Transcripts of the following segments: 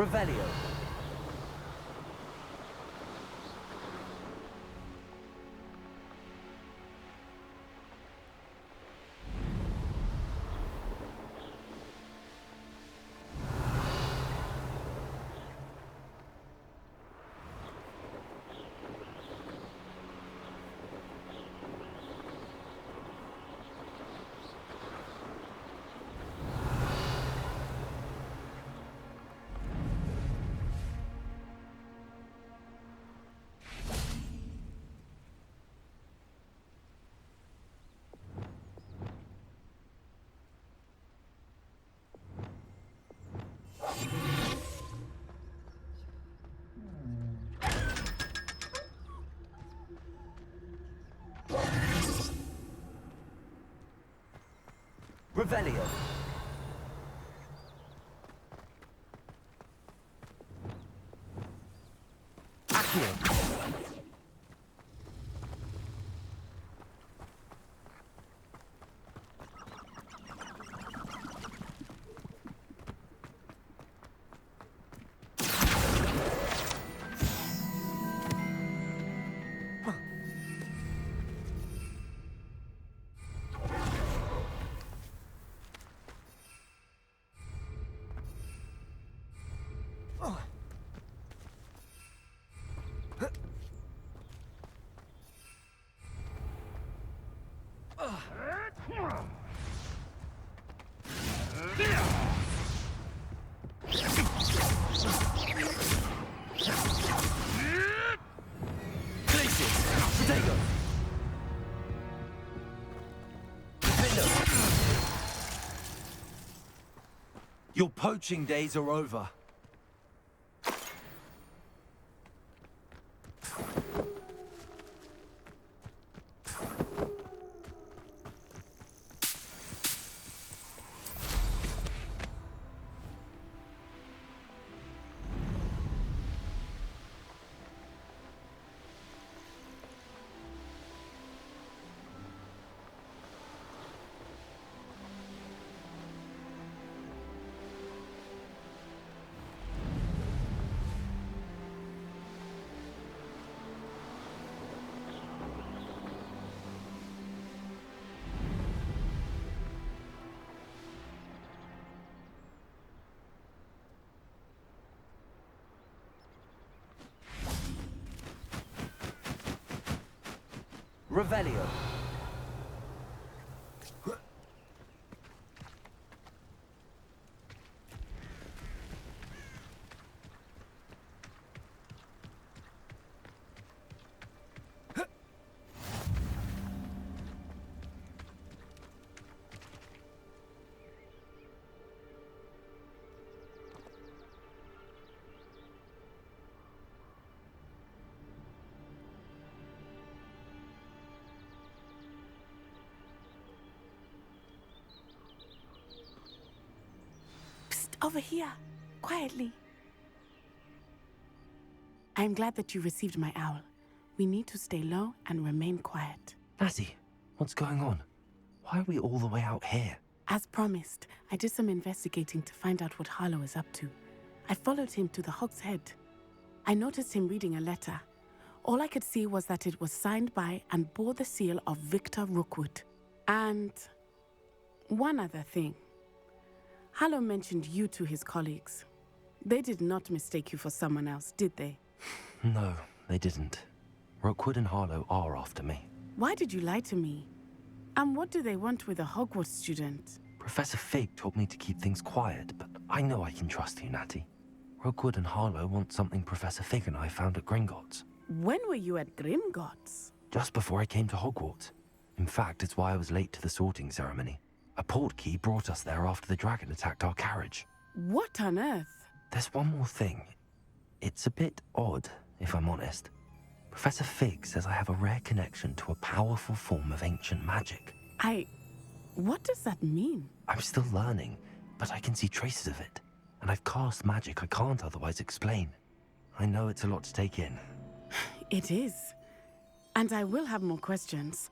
Revelio. Revelio. Accio. Your poaching days are over. Revelio. Over here, quietly. I'm glad that you received my owl. We need to stay low and remain quiet. Natty, what's going on? Why are we all the way out here? As promised, I did some investigating to find out what Harlow is up to. I followed him to the Hog's Head. I noticed him reading a letter. All I could see was that it was signed by and bore the seal of Victor Rookwood. And one other thing. Harlow mentioned you to his colleagues. They did not mistake you for someone else, did they? No, they didn't. Rookwood and Harlow are after me. Why did you lie to me? And what do they want with a Hogwarts student? Professor Fig told me to keep things quiet, but I know I can trust you, Natty. Rookwood and Harlow want something Professor Fig and I found at Gringotts. When were you at Gringotts? Just before I came to Hogwarts. In fact, it's why I was late to the sorting ceremony. A portkey brought us there after the dragon attacked our carriage. What on earth? There's one more thing. It's a bit odd, if I'm honest. Professor Fig says I have a rare connection to a powerful form of ancient magic. What does that mean? I'm still learning, but I can see traces of it. And I've cast magic I can't otherwise explain. I know it's a lot to take in. It is. And I will have more questions.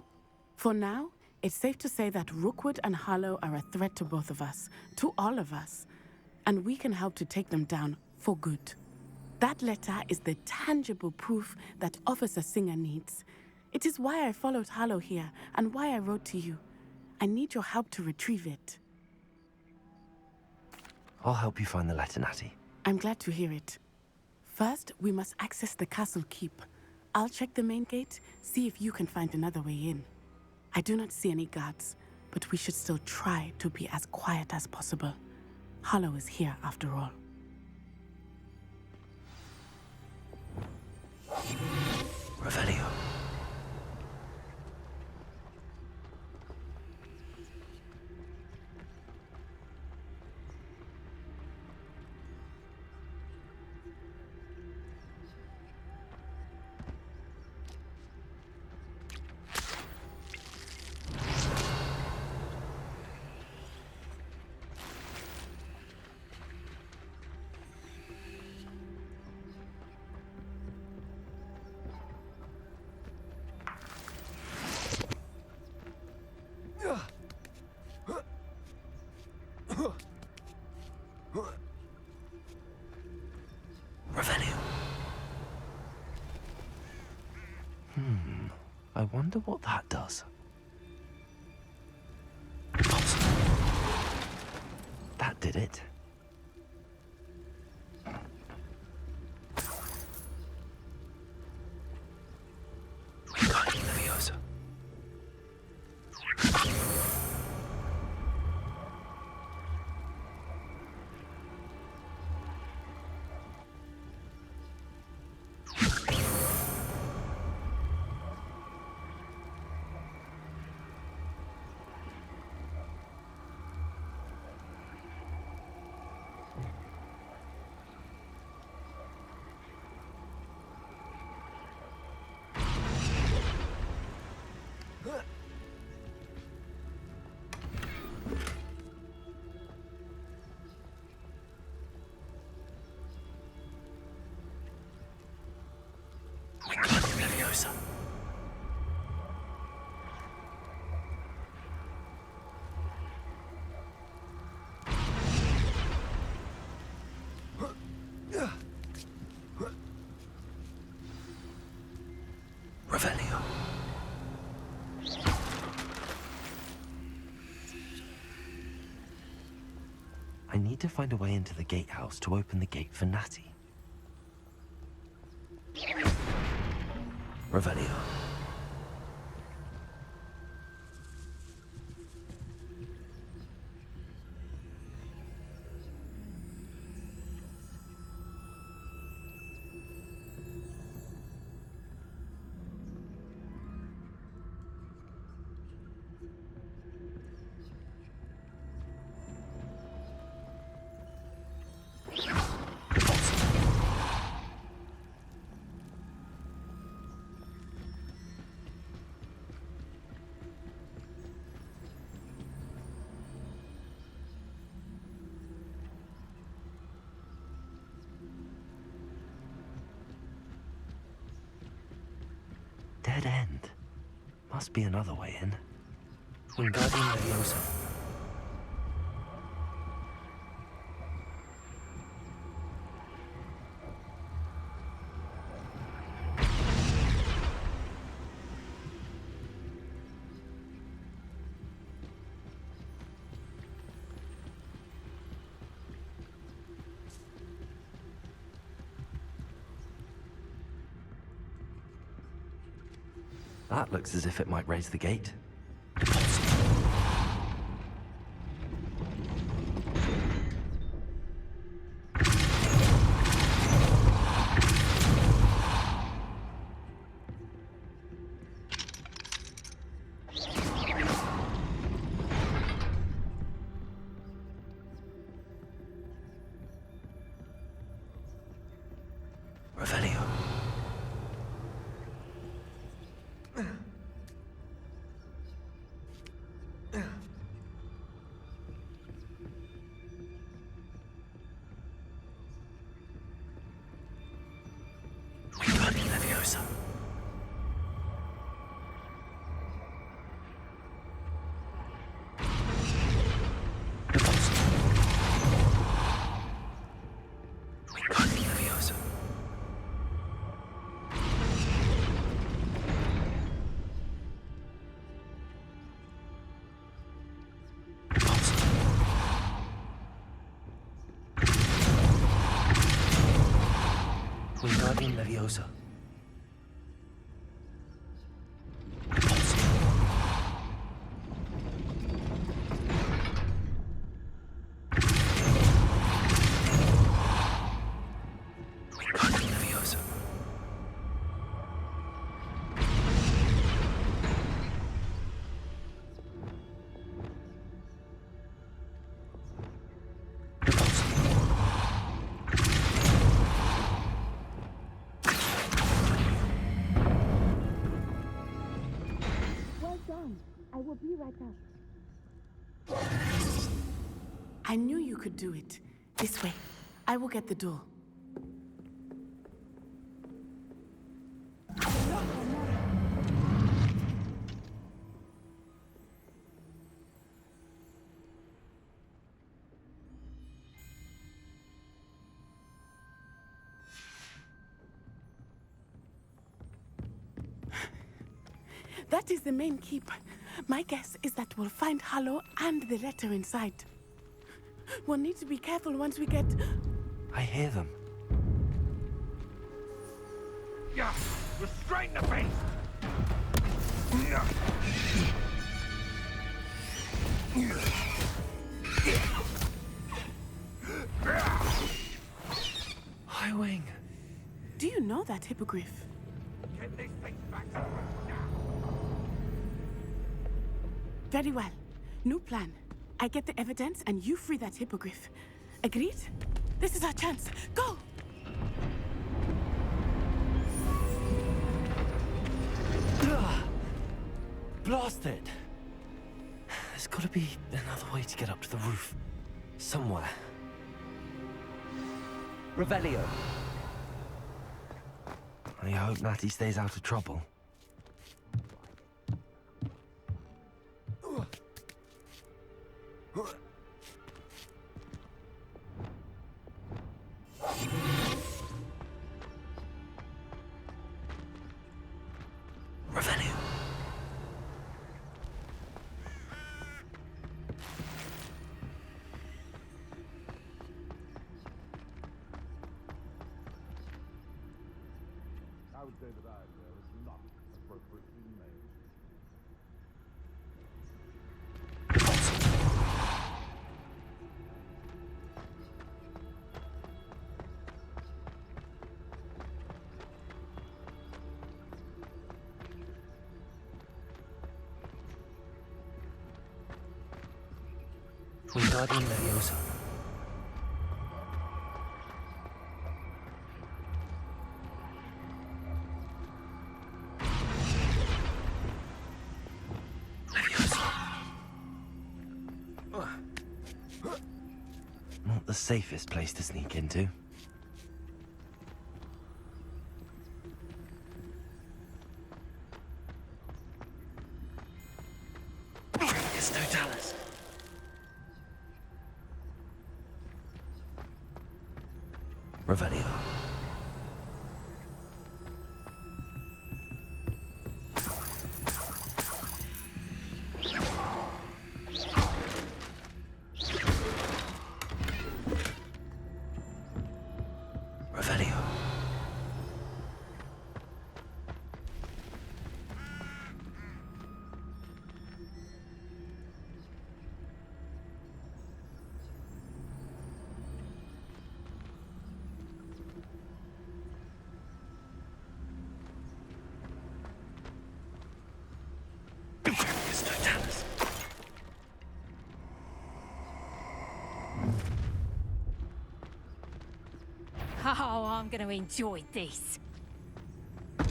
For now, it's safe to say that Rookwood and Harlow are a threat to both of us, to all of us. And we can help to take them down for good. That letter is the tangible proof that Officer Singer needs. It is why I followed Harlow here and why I wrote to you. I need your help to retrieve it. I'll help you find the letter, Natty. I'm glad to hear it. First, we must access the castle keep. I'll check the main gate, see if you can find another way in. I do not see any guards, but we should still try to be as quiet as possible. Harlow is here after all. Revelio. Revelio. I wonder what that does. That did it. Leviosa. Leviosa. Revelio. I need to find a way into the gatehouse to open the gate for Natty. Revelio. Dead end. Must be another way in. Wingardium Leviosa. That looks as if it might raise the gate. Revelio. Wingardium Leviosa. Wingardium Wingardium Leviosa. Wingardium Leviosa. Well done. I will be right up. I knew you could do it. This way. I will get the door. That is the main keep. My guess is that we'll find Harlow and the letter inside. We'll need to be careful once we get... I hear them. Yeah, restrain the beast! High Wing. Do you know that hippogriff? Get these things back to work now! Very well. New plan. I get the evidence and you free that hippogriff. Agreed? This is our chance. Go! Blasted! There's gotta be another way to get up to the roof. Somewhere. Revelio. I hope Natty stays out of trouble. Revelio. I would say that I was not appropriately named. Wingardium Leviosa. Not the safest place to sneak into. It's Totalis. Revelio. Revelio. It's Totalis. Oh, I'm gonna enjoy this. I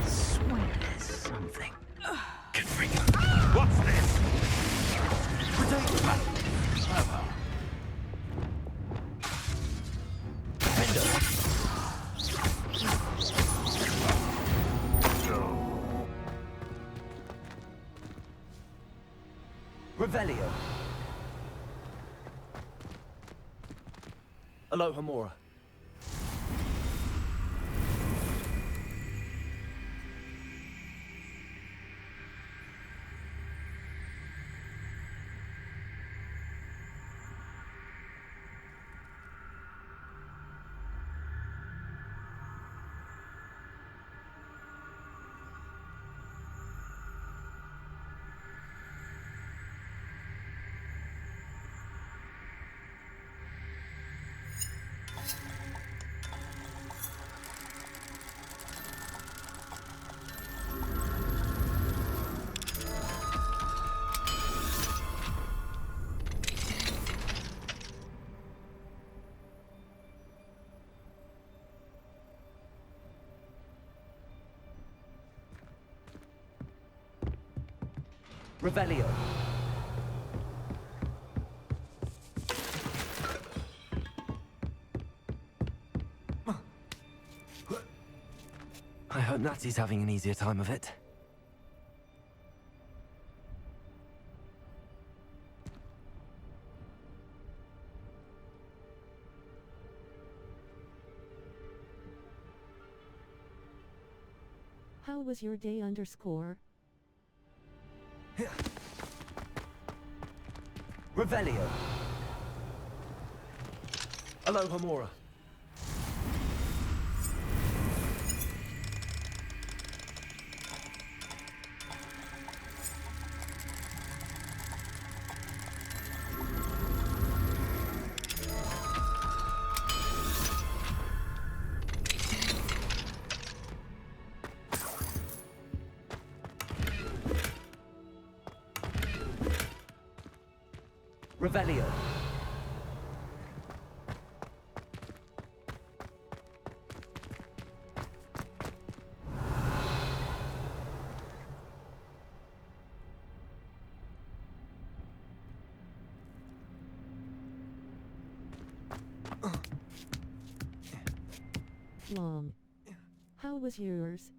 swear there's something. Confringo. What's this? Revelio. Aloha Mora. Revelio. I hope Natty's having an easier time of it. How was your day underscore? Revelio. Aloha Mora. Revelio. Long. How was yours?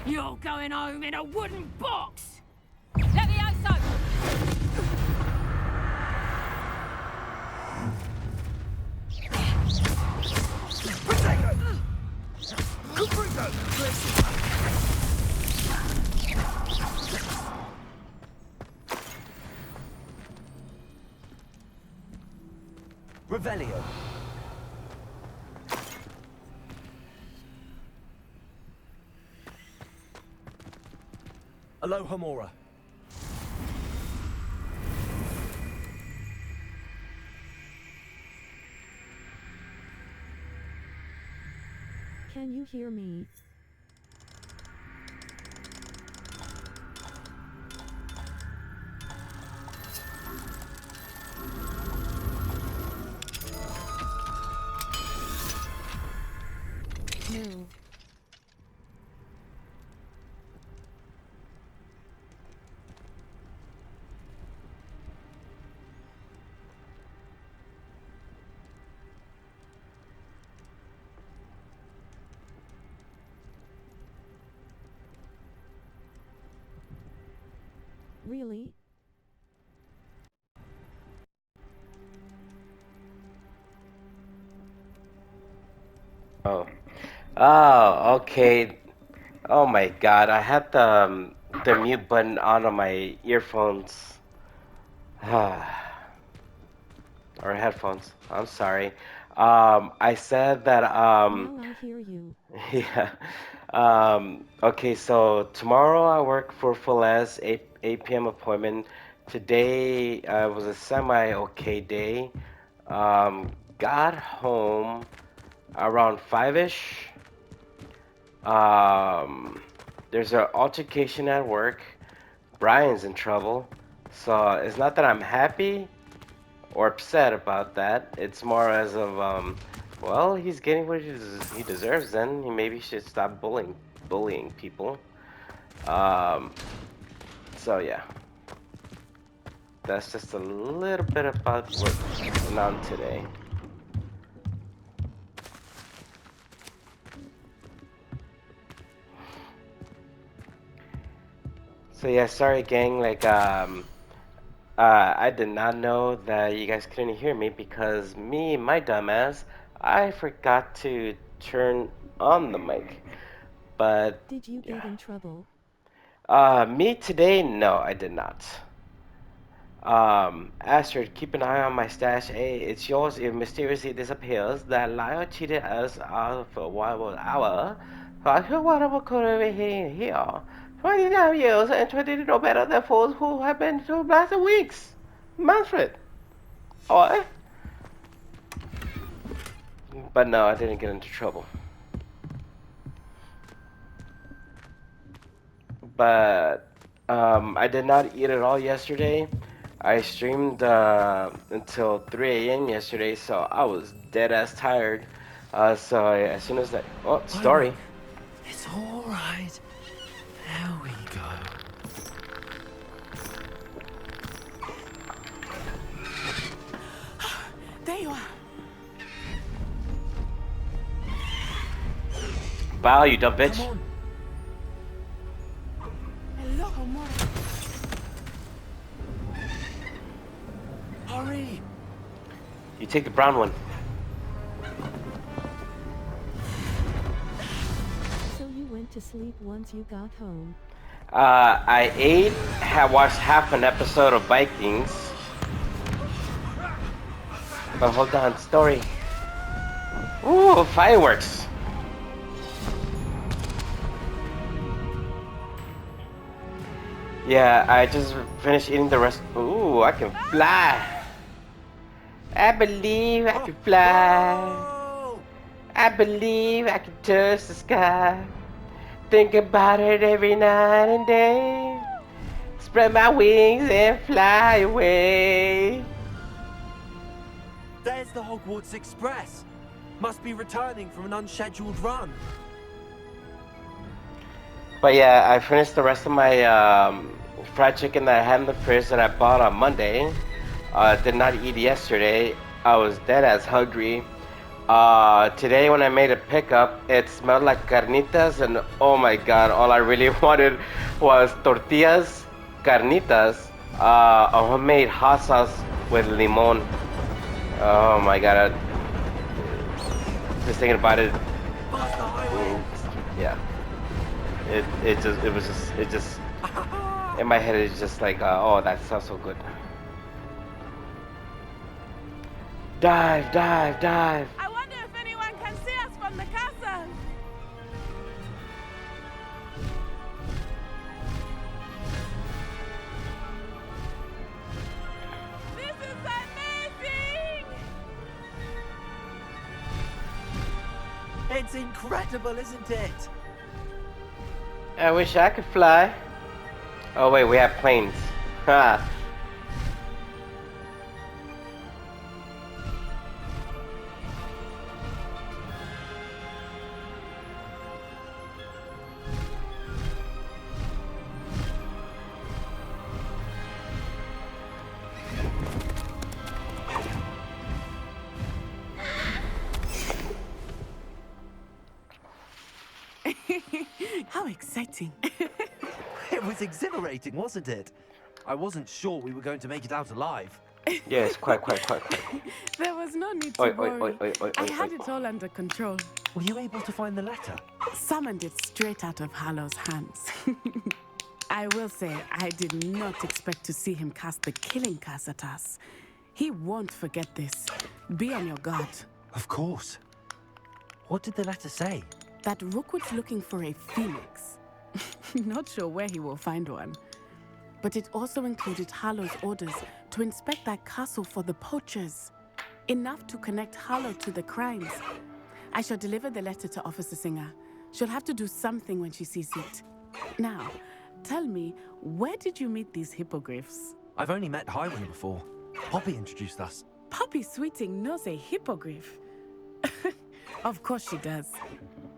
You're going home in a wooden box! Levioso! Revelio. Aloha Mora. Can you hear me? No. Really? Oh. Oh, okay. Oh my God, I had the mute button on my earphones. Or headphones. I'm sorry. I said that Now I hear you. yeah. Okay, so tomorrow I work for Full S, 8 p.m. appointment. Today was a semi-okay day. Got home around 5-ish. There's an altercation at work. Brian's in trouble. So it's not that I'm happy or upset about that. It's more as of, well, he's getting what he deserves then. He maybe should stop bullying people. Um, so yeah. That's just a little bit about what went on today. So yeah, sorry gang, I did not know that you guys couldn't hear me because my dumbass, I forgot to turn on the mic. But Did you yeah. get in trouble? Me today? No, I did not. Astrid, keep an eye on my stash. Hey, it's yours if mysteriously disappears. That liar cheated us out of a wild hour. Fuck whatever could over here. 29 years and 20 to know better than fools who have been to blasted weeks. Manfred. Oh, but no, I didn't get into trouble. But I did not eat at all yesterday. I streamed until 3 a.m. yesterday, so I was dead ass tired. So as soon as story. It's all right. There we go. There you are. Bow, you dumb bitch. Come on. Hello, amor. Hurry. You take the brown one. So you went to sleep once you got home. I ate, had watched half an episode of Vikings. But hold on, story. Ooh, fireworks. Yeah, I just finished eating the rest. Ooh, I can fly. I believe I can fly. I believe I can touch the sky. Think about it every night and day. Spread my wings and fly away. There's the Hogwarts Express. Must be returning from an unscheduled run. But yeah, I finished the rest of my fried chicken that I had in the fridge that I bought on Monday. Did not eat yesterday. I was dead as hungry. Today when I made a pickup, it smelled like carnitas, and oh my god, all I really wanted was tortillas, carnitas, a homemade hot sauce with limon. Oh my god, just thinking about it. Yeah. It just in my head it's just like oh, that sounds so good. Dive, dive, dive. I wonder if anyone can see us from the castle. This is amazing! It's incredible, isn't it? I wish I could fly. Oh wait, we have planes. Ha. How exciting. It was exhilarating, wasn't it? I wasn't sure we were going to make it out alive. Yes, quite. There was no need to Oi, oi, worry. oi, oi, oi, I oi, had oi. it all under control. Were you able to find the letter? Summoned it straight out of Harlow's hands. I will say, I did not expect to see him cast the killing curse at us. He won't forget this. Be on your guard. Of course. What did the letter say? That Rookwood's looking for a phoenix. Not sure where he will find one. But it also included Harlow's orders to inspect that castle for the poachers. Enough to connect Harlow to the crimes. I shall deliver the letter to Officer Singer. She'll have to do something when she sees it. Now, tell me, where did you meet these hippogriffs? I've only met Highwing before. Poppy introduced us. Poppy Sweeting knows a hippogriff. Of course she does.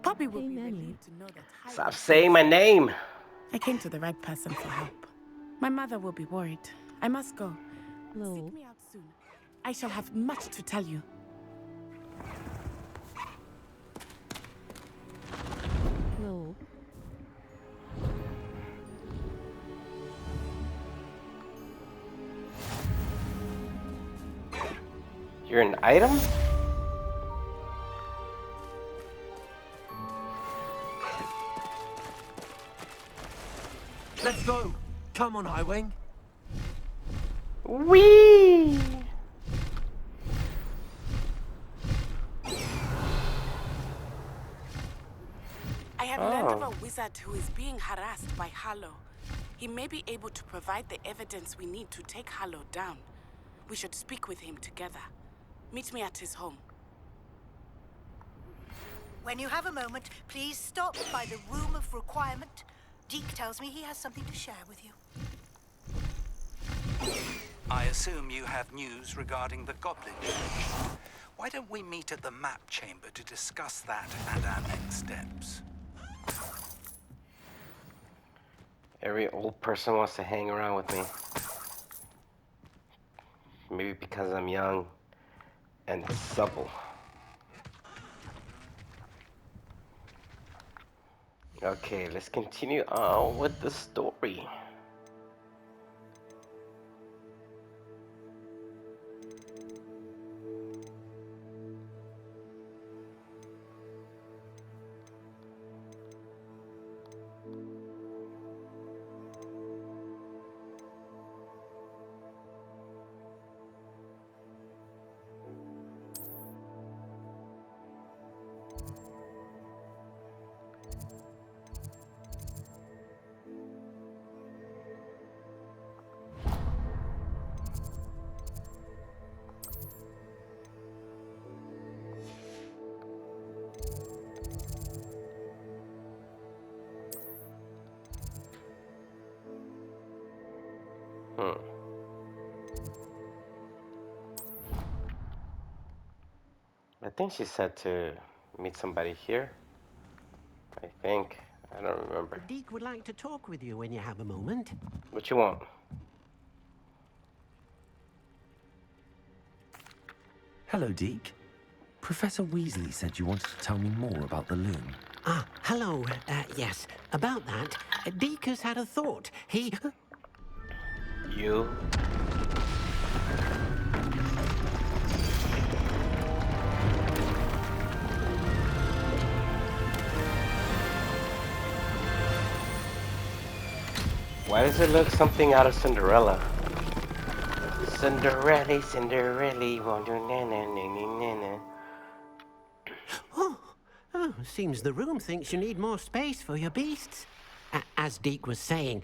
Poppy will Hey, be Manny. relieved to know that Stop saying my name. I came to the right person for help. My mother will be worried. I must go. Lol. Seek me out soon. I shall have much to tell you. Lol. You're an item? Let's go. Come on, Highwing. Whee! I have learned of Oh. a wizard who is being harassed by Harlow. He may be able to provide the evidence we need to take Harlow down. We should speak with him together. Meet me at his home. When you have a moment, please stop by the Room of Requirement. Deke tells me he has something to share with you. I assume you have news regarding the Goblin Village. Why don't we meet at the map chamber to discuss that and our next steps? Every old person wants to hang around with me. Maybe because I'm young and supple. Okay, let's continue on with the story. I think she said to meet somebody here. I think. I don't remember. Deke would like to talk with you when you have a moment. What you want? Hello, Deke. Professor Weasley said you wanted to tell me more about the loom. Ah, hello. Yes, about that. Deke has had a thought. He... You? Why does it look something out of Cinderella? Cinderella, Cinderella, won't do na na na na na. Oh, seems the room thinks you need more space for your beasts. As Deke was saying,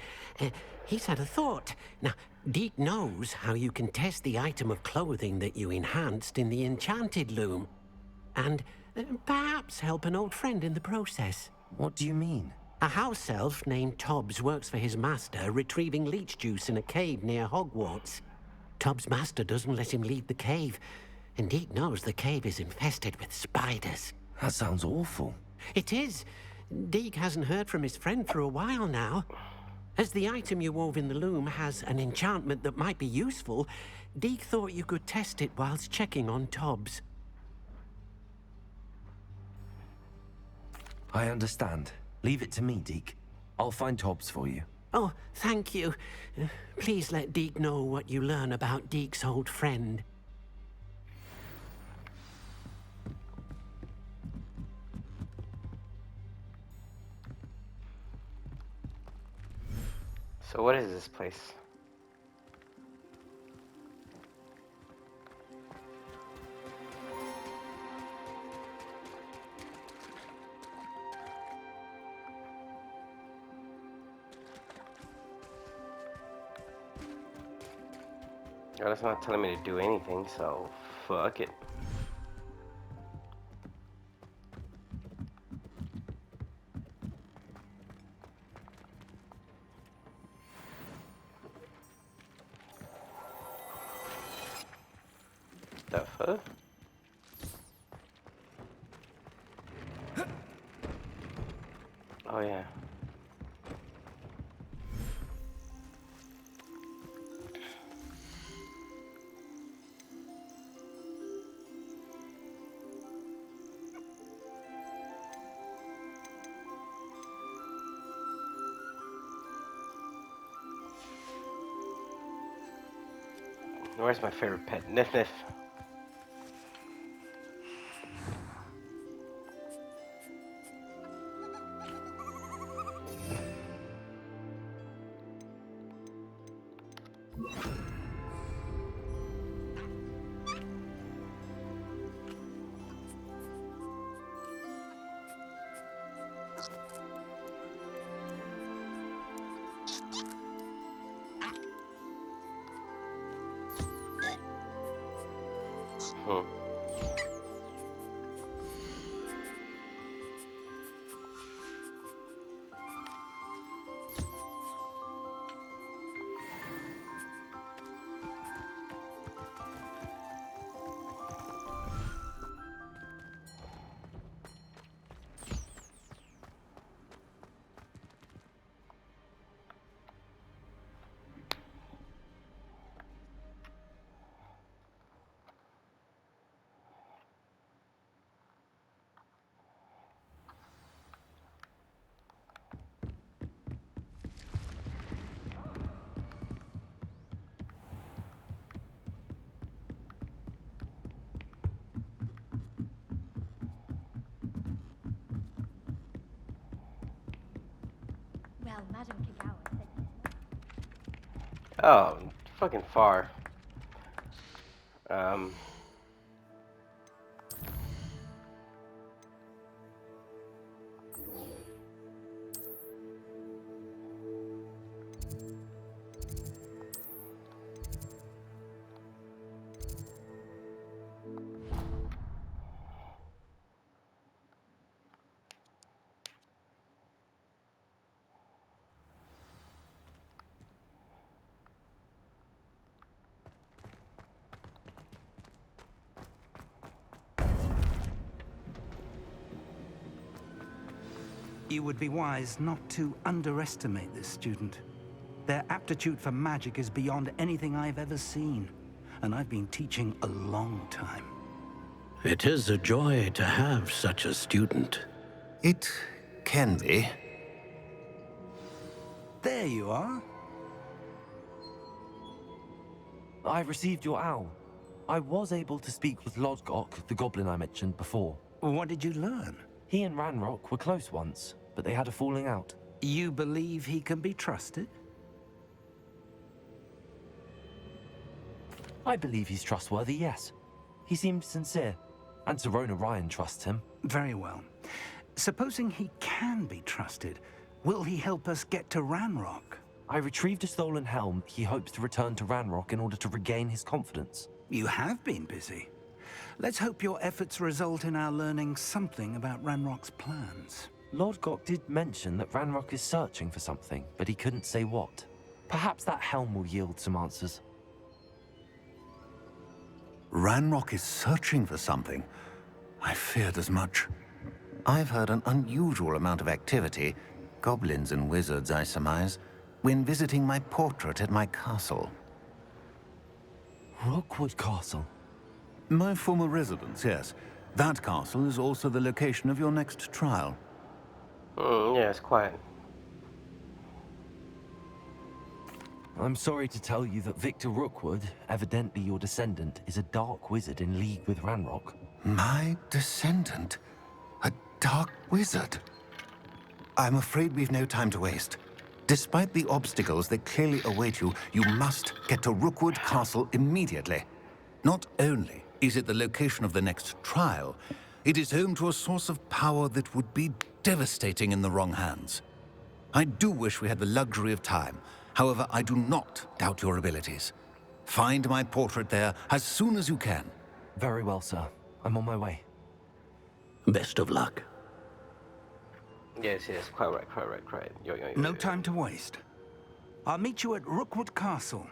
he's had a thought. Now, Deke knows how you can test the item of clothing that you enhanced in the enchanted loom. And perhaps help an old friend in the process. What do you mean? A house elf named Tobbs works for his master, retrieving leech juice in a cave near Hogwarts. Tobbs' master doesn't let him leave the cave, and Deke knows the cave is infested with spiders. That sounds awful. It is. Deke hasn't heard from his friend for a while now. As the item you wove in the loom has an enchantment that might be useful, Deke thought you could test it whilst checking on Tobbs. I understand. Leave it to me, Deke. I'll find Tobbs for you. Oh, thank you. Please let Deke know what you learn about Deke's old friend. So what is this place? God, it's not telling me to do anything, so fuck it. The fuck? Oh yeah. Where's my favorite pet? Niff Niff. Hmm. Well, Madame Kagawa said Oh, fucking far. Um. You would be wise not to underestimate this student. Their aptitude for magic is beyond anything I've ever seen, and I've been teaching a long time. It is a joy to have such a student. It can be. There you are. I received your owl. I was able to speak with Lodgok, the goblin I mentioned before. What did you learn? He and Ranrock were close once, but they had a falling out. You believe he can be trusted? I believe he's trustworthy, yes. He seemed sincere, and Sirona Ryan trusts him. Very well. Supposing he can be trusted, will he help us get to Ranrock? I retrieved a stolen helm. He hopes to return to Ranrock in order to regain his confidence. You have been busy. Let's hope your efforts result in our learning something about Ranrock's plans. Lodgok did mention that Ranrock is searching for something, but he couldn't say what. Perhaps that helm will yield some answers. Ranrock is searching for something. I feared as much. I've heard an unusual amount of activity, goblins and wizards, I surmise, when visiting my portrait at my castle. Rookwood Castle? My former residence, yes. That castle is also the location of your next trial. Yeah, it's quiet. I'm sorry to tell you that Victor Rookwood, evidently your descendant, is a dark wizard in league with Ranrock. My descendant? A dark wizard? I'm afraid we've no time to waste. Despite the obstacles that clearly await you, you must get to Rookwood Castle immediately. Not only is it the location of the next trial, it is home to a source of power that would be devastating in the wrong hands. I do wish we had the luxury of time. However, I do not doubt your abilities. Find my portrait there as soon as you can. Very well, sir. I'm on my way. Best of luck. Yes, quite right. Yo. No time to waste. I'll meet you at Rookwood Castle.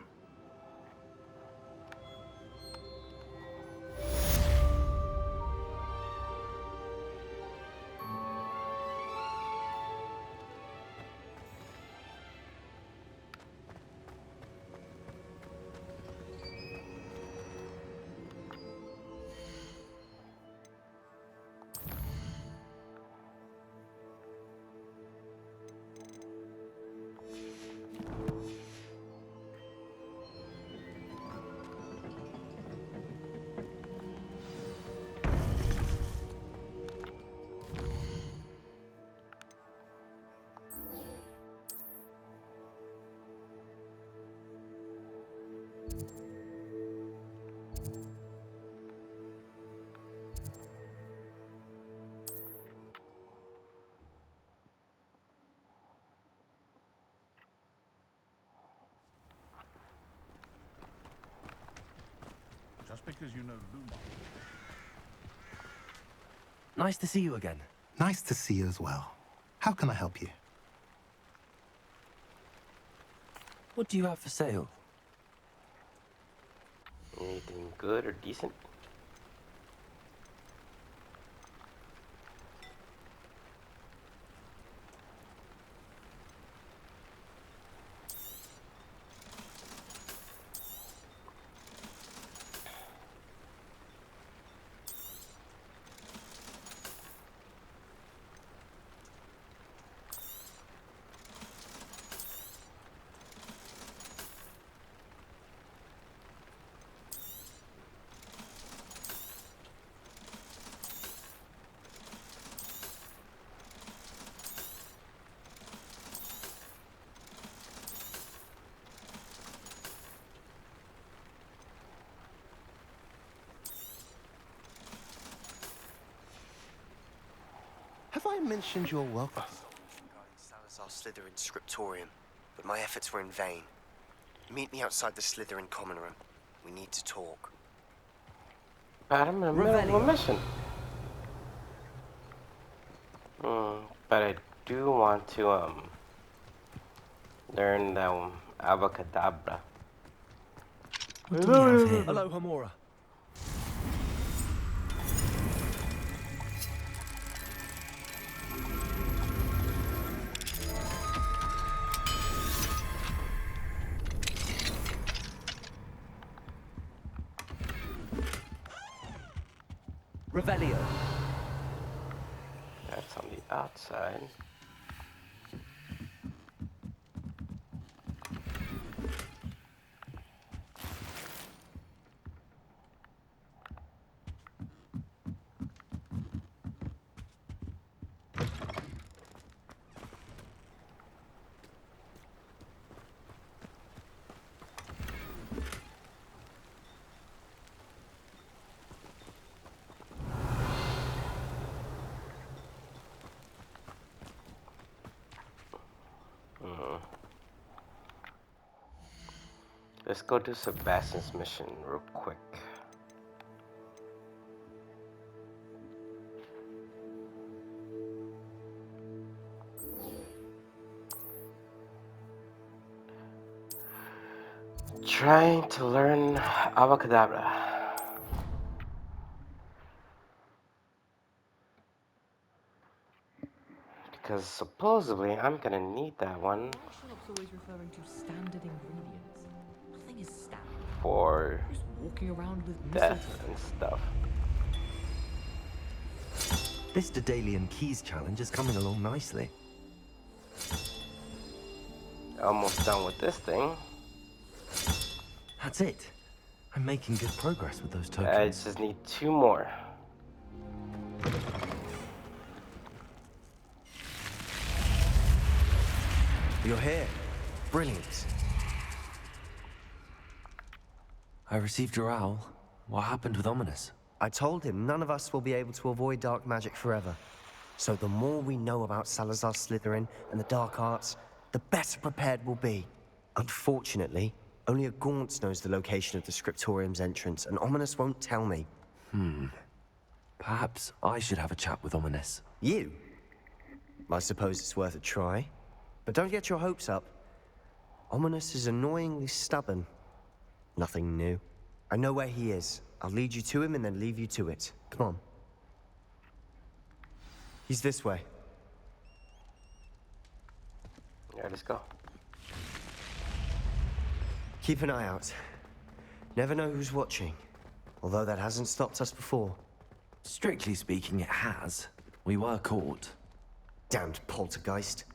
because you know Luma. Nice to see you again. Nice to see you as well. How can I help you? What do you have for sale? Anything good or decent? Have I mentioned your welcome? Regarding Salazar Slytherin scriptorium, but my efforts were in vain. Meet me outside the Slytherin common room. We need to talk. But I'm in the middle of a mission. But I do want to learn the Avocadabra. What do we have here? Hello, Hamora. Revelio. That's on the outside. Let's go do Sebastian's mission real quick. Trying to learn Avocadabra. Because supposedly I'm gonna need that one Shop's always referring to standard ingredients. Nothing is standard. for Just walking around with death mistletoe. and stuff. This Daedalian Keys challenge is coming along nicely. Almost done with this thing. That's it. I'm making good progress with those I tokens. just need 2 more. You're here. Brilliant. I received your owl. What happened with Ominous? I told him none of us will be able to avoid dark magic forever. So the more we know about Salazar Slytherin and the dark arts, the better prepared we'll be. Unfortunately, only a Gaunt knows the location of the scriptorium's entrance, and Ominous won't tell me. Perhaps I should have a chat with Ominous. You? I suppose it's worth a try. But don't get your hopes up. Ominous is annoyingly stubborn. Nothing new. I know where he is. I'll lead you to him and then leave you to it. Come on. He's this way. Yeah, let's go. Keep an eye out. Never know who's watching. Although that hasn't stopped us before. Strictly speaking, it has. We were caught. Damned poltergeist.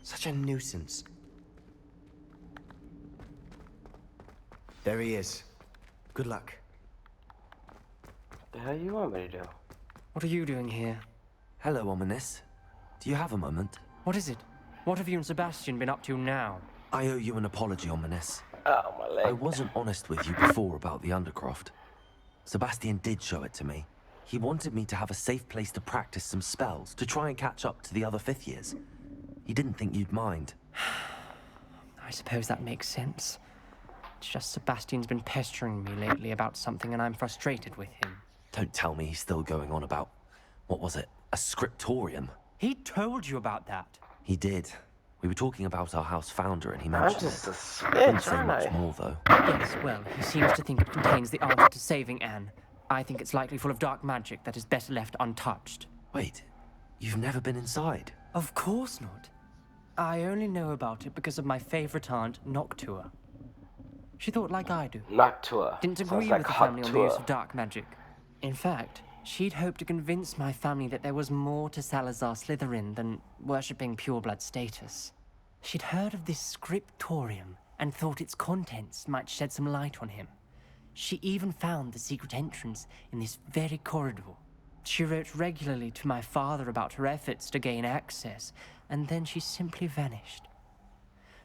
Such a nuisance. There he is. Good luck. What the hell you want me to do? What are you doing here? Hello, Ominous. Do you have a moment? What is it? What have you and Sebastian been up to now? I owe you an apology, Ominous. Oh, my leg. I wasn't honest with you before about the Undercroft. Sebastian did show it to me. He wanted me to have a safe place to practice some spells, to try and catch up to the other 5th years. He didn't think you'd mind. I suppose that makes sense. It's just Sebastian's been pestering me lately about something and I'm frustrated with him. Don't tell me he's still going on about, what was it, a scriptorium? He told you about that. He did. We were talking about our house founder and he I'm mentioned just a it. Didn't snitch, say aren't much I? more though. Yes, well, he seems to think it contains the answer to saving Anne. I think it's likely full of dark magic that is better left untouched. Wait, you've never been inside? Of course not. I only know about it because of my favorite aunt, Noctua. She thought like I do. Noctua. Didn't Sounds agree like with the family on the use Hogtua. of dark magic. In fact, she'd hoped to convince my family that there was more to Salazar Slytherin than worshipping pureblood status. She'd heard of this scriptorium and thought its contents might shed some light on him. She even found the secret entrance in this very corridor. She wrote regularly to my father about her efforts to gain access, and then she simply vanished.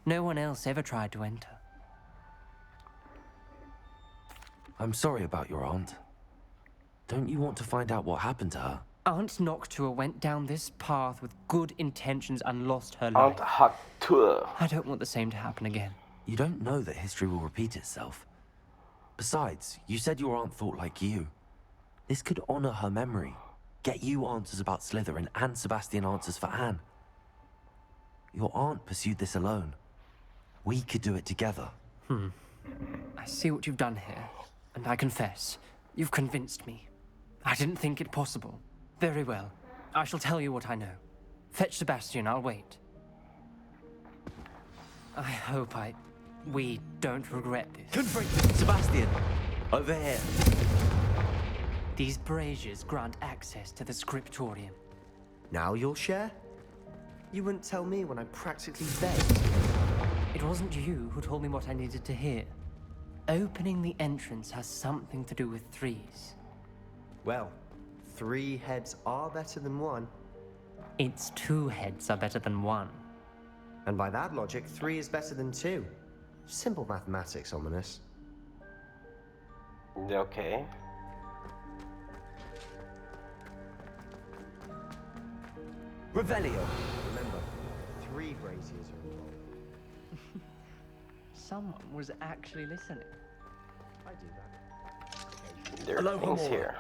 No one else ever tried to enter. I'm sorry about your aunt. Don't you want to find out what happened to her? Aunt Noctua went down this path with good intentions and lost her life. Aunt Noctua. I don't want the same to happen again. You don't know that history will repeat itself. Besides, you said your aunt thought like you. This could honor her memory. Get you answers about Slytherin and Sebastian answers for Anne. Your aunt pursued this alone. We could do it together. I see what you've done here, and I confess, you've convinced me. I didn't think it possible. Very well. I shall tell you what I know. Fetch Sebastian, I'll wait. I hope we don't regret this. Sebastian! Over here! These braziers grant access to the scriptorium. Now you'll share? You wouldn't tell me when I practically begged. It wasn't you who told me what I needed to hear. Opening the entrance has something to do with threes. Well, 3 heads are better than 1. It's 2 heads are better than 1. And by that logic, 3 is better than 2. Simple mathematics, Ominous. Okay. Revelio! Remember, 3 braziers are involved. Someone was actually listening. I do that. There are things here.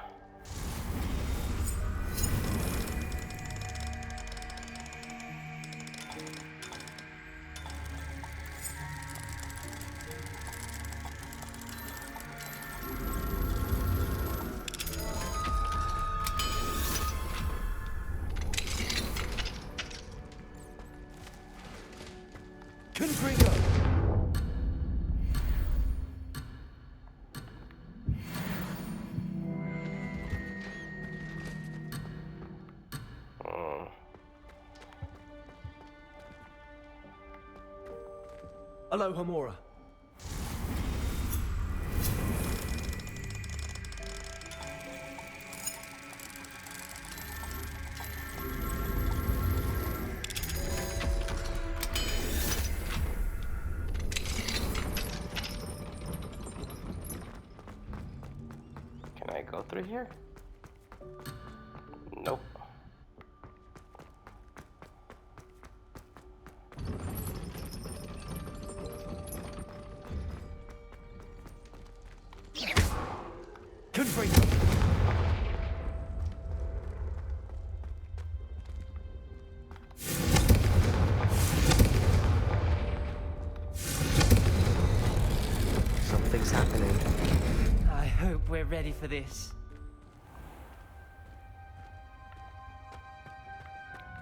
Alohomora. Can I go through here? Nope. Something's happening. I hope we're ready for this.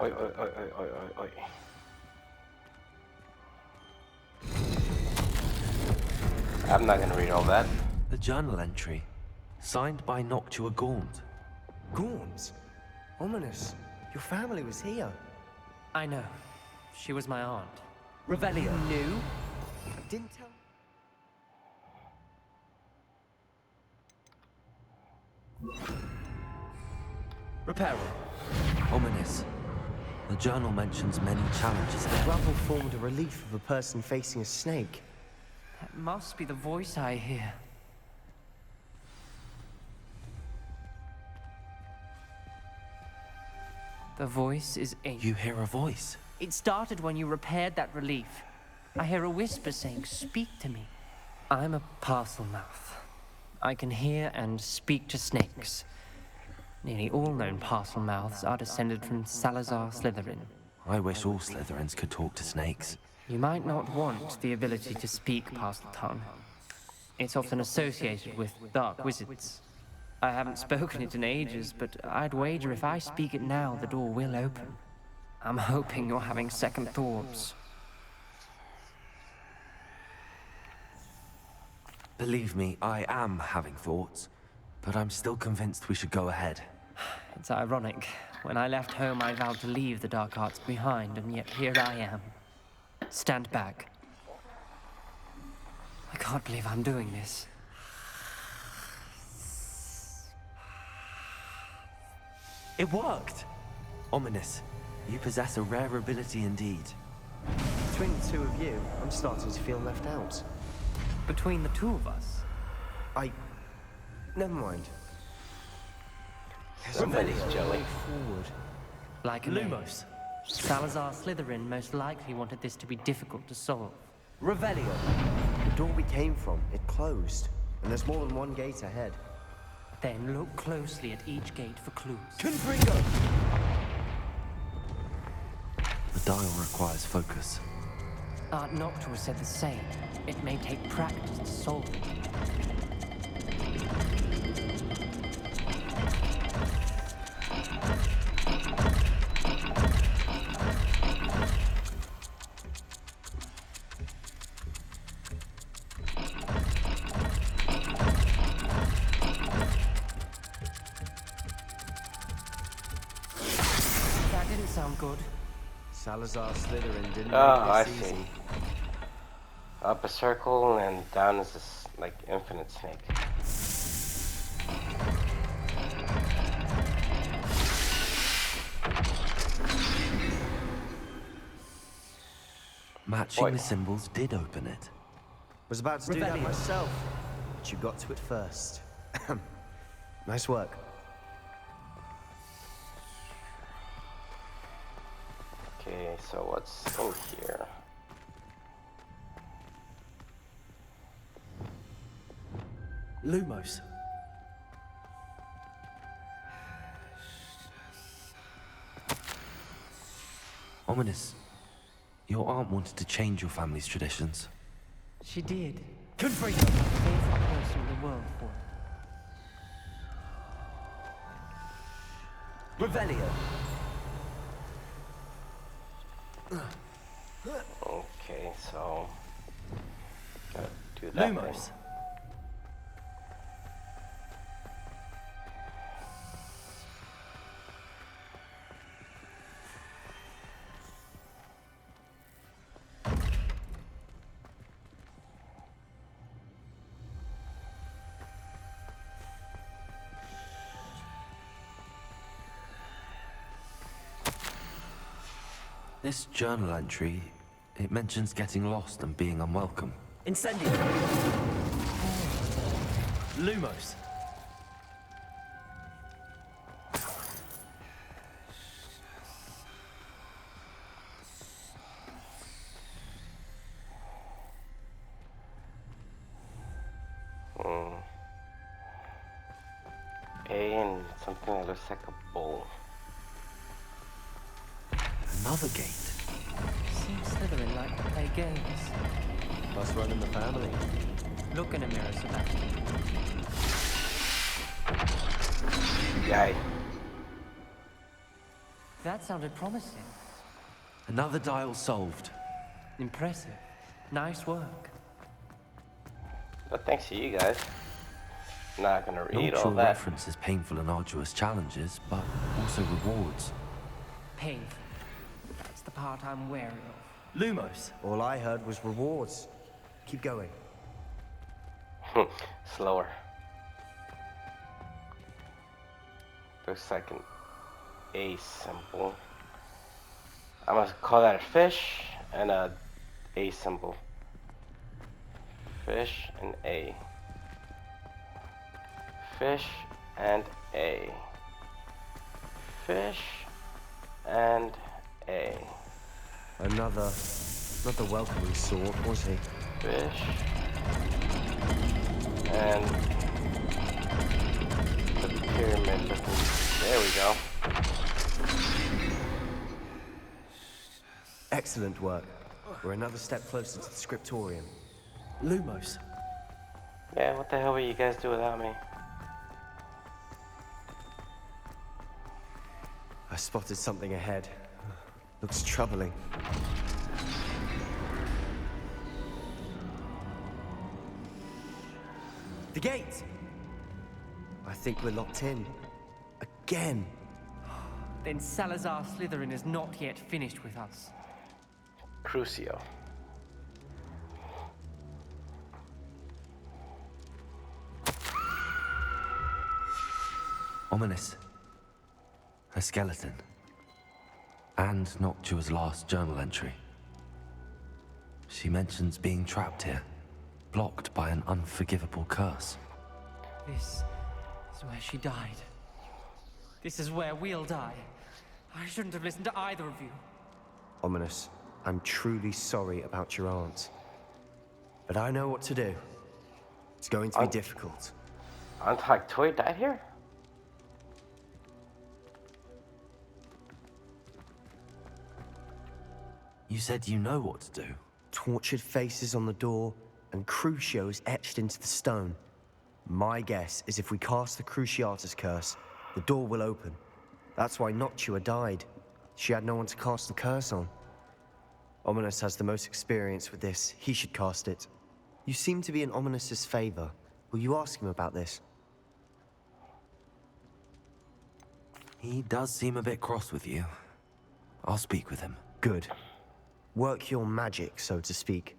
Oi, oi, oi, oi, oi, oi, oi. I'm not gonna read all that. A journal entry, signed by Noctua Gaunt. Gaunt? Ominous. Your family was here. I know. She was my aunt. Revelio. Knew? Didn't tell. Reparo. Ominous. The journal mentions many challenges The ahead. rubble formed a relief of a person facing a snake. That must be the voice I hear. The voice is ancient. You hear a voice. It started when you repaired that relief. I hear a whisper saying, "Speak to me." I'm a parcel mouth. I can hear and speak to snakes. Nearly all known parcel mouths are descended from Salazar Slytherin. I wish all Slytherins could talk to snakes. You might not want the ability to speak parcel tongue. It's often associated with dark wizards. I haven't spoken it in ages, but I'd wager if I speak it now, the door will open. I'm hoping you're having second thoughts. Believe me, I am having thoughts, but I'm still convinced we should go ahead. It's ironic. When I left home, I vowed to leave the dark arts behind, and yet here I am. Stand back. I can't believe I'm doing this. It worked! Ominous, you possess a rare ability indeed. Between the two of you, I'm starting to feel left out. Between the two of us? Never mind. Somebody's jelly. Forward. Like a Lumos. Salazar Slytherin most likely wanted this to be difficult to solve. Revelio. The door we came from, it closed. And there's more than one gate ahead. Then look closely at each gate for clues. Confringo! The dial requires focus. Art Noctua said the same. It may take practice to solve it. That didn't sound good. Salazar Slytherin didn't I make this see. easy. Up a circle and down is this like infinite snake. Matching Boy. the symbols did open it. Was about to do that myself, but you got to it first. Nice work. Okay, so what's in here? Lumos. Ominous. Your aunt wanted to change your family's traditions. She did. Confringo! Favorite person in the world for it. Revelio. Okay, so gotta do that. Lumos. This journal entry, it mentions getting lost and being unwelcome. Incendio. Lumos. A and something that looks like a bowl. Another gate. Seems Slytherin like to play games. Must run in the family. Look in a mirror, Sebastian. Yay. That sounded promising. Another dial solved. Impressive. Nice work. But thanks to you guys. Not gonna read Not all sure that. references painful and arduous challenges, but also rewards. Painful. That's the part I'm wary of. Lumos. All I heard was rewards. Keep going. Slower. Looks like an A symbol. I'm gonna call that a fish and a A symbol. Fish and A. Fish and A. Fish and A. Another, not the welcoming sort, was he? Fish And the pyramid looking. There we go. Excellent work. We're another step closer to the scriptorium. Lumos. Yeah, what the hell will you guys do without me? I spotted something ahead. Looks troubling. The gate! I think we're locked in. Again. Then Salazar Slytherin is not yet finished with us. Crucio. Ominous. A skeleton. And Noctua's last journal entry. She mentions being trapped here, blocked by an unforgivable curse. This is where she died. This is where we'll die. I shouldn't have listened to either of you. Ominous, I'm truly sorry about your aunt. But I know what to do. It's going to be difficult. Aunt Hagtoy died here? You said you know what to do. Tortured faces on the door, and Crucios etched into the stone. My guess is if we cast the Cruciatus curse, the door will open. That's why Noctua died. She had no one to cast the curse on. Ominous has the most experience with this. He should cast it. You seem to be in Ominous's favor. Will you ask him about this? He does seem a bit cross with you. I'll speak with him. Good. Work your magic, so to speak.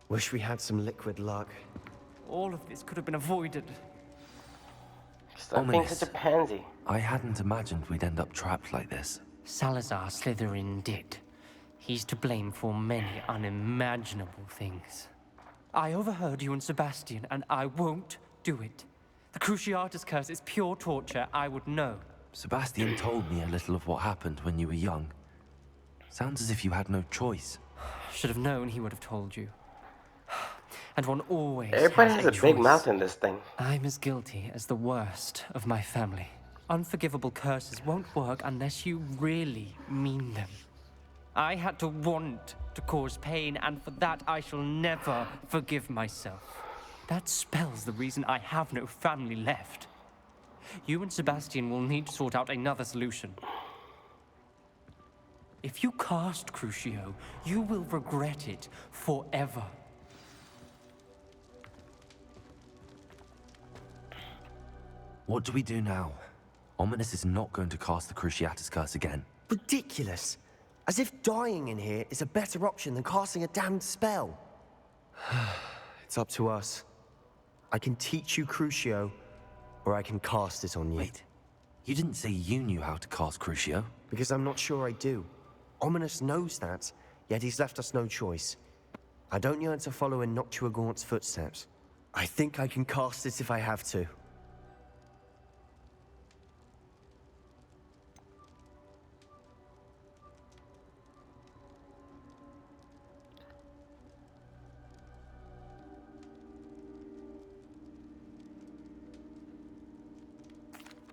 Wish we had some liquid luck. All of this could have been avoided. Stop being such a pansy. I hadn't imagined we'd end up trapped like this. Salazar Slytherin did. He's to blame for many unimaginable things. I overheard you and Sebastian, and I won't do it. The Cruciatus curse is pure torture, I would know. Sebastian told me a little of what happened when you were young. Sounds as if you had no choice. Should have known he would have told you. And one always Everybody has a big choice. mouth in this thing. I'm as guilty as the worst of my family. Unforgivable curses won't work unless you really mean them. I had to want to cause pain, and for that I shall never forgive myself. That spells the reason I have no family left. You and Sebastian will need to sort out another solution. If you cast Crucio, you will regret it forever. What do we do now? Ominous is not going to cast the Cruciatus curse again. Ridiculous. As if dying in here is a better option than casting a damned spell. It's up to us. I can teach you Crucio, or I can cast it on you. Wait, you didn't say you knew how to cast Crucio? Because I'm not sure I do. Ominous knows that, yet he's left us no choice. I don't yearn to follow in Noctua Gaunt's footsteps. I think I can cast it if I have to.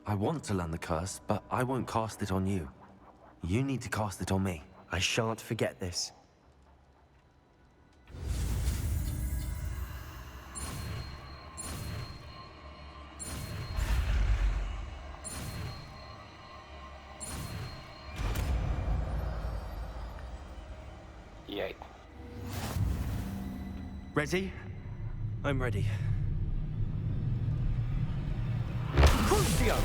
I want to learn the curse, but I won't cast it on you. You need to cast it on me. I shan't forget this. Yay. Ready? I'm ready. Crucio!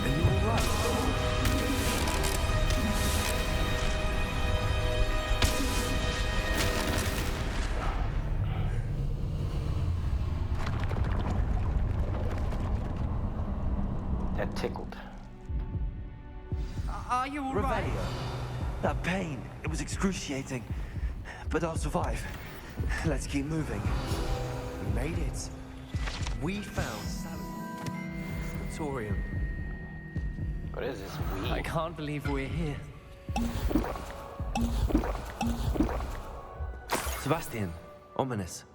Are you all right? That tickled. Are you all right? That pain, it was excruciating. But I'll survive. Let's keep moving. We made it. We found Scriptorium. What is this? I can't believe we're here. Sebastian, ominous.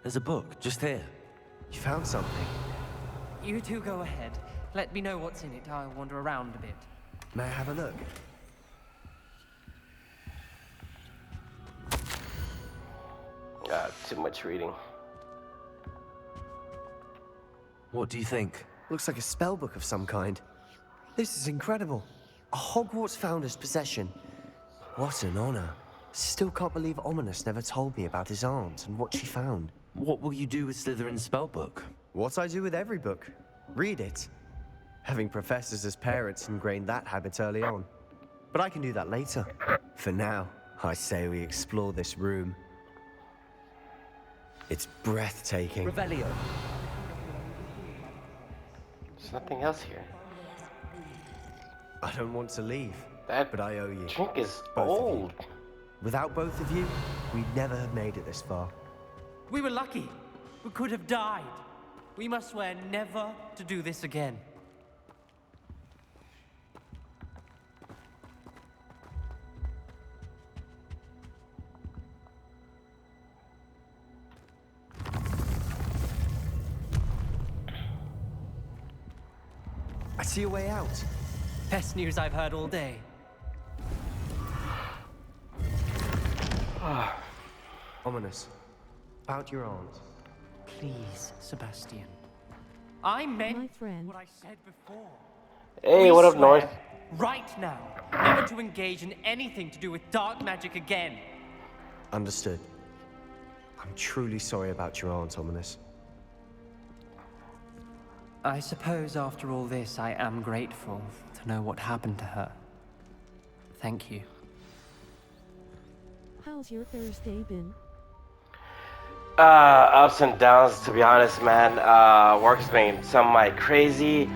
There's a book just here. You found something. You two go ahead. Let me know what's in it. I'll wander around a bit. May I have a look? Too much reading. What do you think? Looks like a spell book of some kind. This is incredible. A Hogwarts founder's possession. What an honor. Still can't believe Ominous never told me about his aunt and what she found. What will you do with Slytherin's spellbook? What I do with every book. Read it. Having professors as parents ingrained that habit early on. But I can do that later. For now, I say we explore this room. It's breathtaking. Revelio. There's nothing else here. I don't want to leave, That but I owe you. drink is Both of you. old. Without both of you, we'd never have made it this far. We were lucky. We could have died. We must swear never to do this again. I see a way out. Best news I've heard all day. Ominous. About your aunt. Please, Sebastian. I meant My friend. what I said before. Hey, We what up, swear, North? Right now, never to engage in anything to do with dark magic again. Understood. I'm truly sorry about your aunt, Ominous. I suppose after all this, I am grateful to know what happened to her. Thank you. How's your Thursday been? Ups and downs, to be honest, man. Work's been semi-crazy.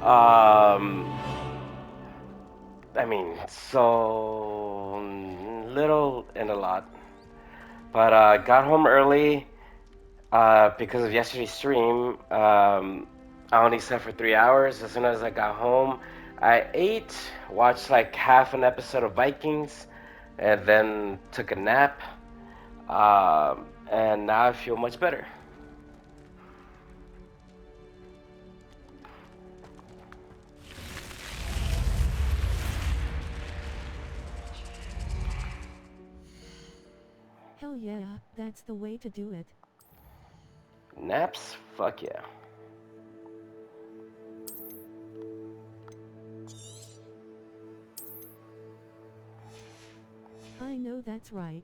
I mean, so little and a lot. But got home early because of yesterday's stream. I only slept for 3 hours. As soon as I got home, I ate, watched like half an episode of Vikings, and then took a nap. And now I feel much better. Hell yeah, that's the way to do it. Naps? Fuck yeah. I know that's right.